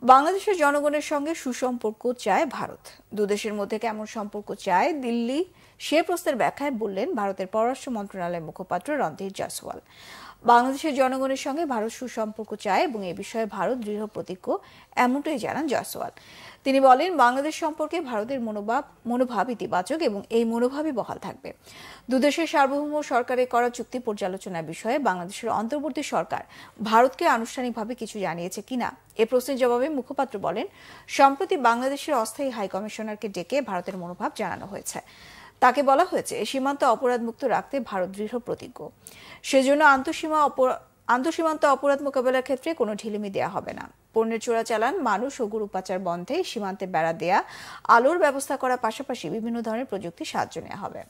বাংলাদেশের জনগণের সঙ্গে সুসম্পর্ক চায় ভারত। দুদেশের মধ্যে কেমন সম্পর্ক চায় দিল্লি, সে প্রশ্নের ব্যাখ্যায় বললেন ভারতের পররাষ্ট্র মন্ত্রণালয়ের মুখপাত্র রণধীর জয়সওয়াল। বাংলাদেশের জনগণের সঙ্গে ভারত সুসম্পর্ক চায় এবং এ বিষয়ে ভারত দৃঢ় প্রতিজ্ঞ, এমনটাই জানান জয়সওয়াল। তিনি বলেন, বাংলাদেশ সম্পর্কে ভারতের মনোভাব ইতিবাচক এবং এই মনোভাবই বহাল থাকবে। দুদেশের সার্বভৌম সরকারের করা চুক্তি পর্যালোচনার বিষয়ে বাংলাদেশের অন্তর্বর্তী সরকার ভারতকে আনুষ্ঠানিকভাবে কিছু জানিয়েছে কিনা এ প্রশ্নের জবাবে মুখপাত্র বলেন, সম্প্রতি বাংলাদেশের অস্থায়ী হাই কমিশনারকে ডেকে ভারতের মনোভাব জানানো হয়েছে। তাকে বলা হয়েছে, সীমান্ত অপরাধমুক্ত রাখতে ভারত দৃঢ় প্রতিজ্ঞ। সেজন্য আন্তঃসীমান্ত অপরাধ মোকাবেলার ক্ষেত্রে কোনো ঢিলেমি দেওয়া হবে না। পণ্যের চোরাচালান, মানুষ ও গরু পাচার বন্ধে সীমান্তে বেড়া দেয়া, আলোর ব্যবস্থা করার পাশাপাশি বিভিন্ন ধরনের প্রযুক্তি সাহায্য নেওয়া হবে।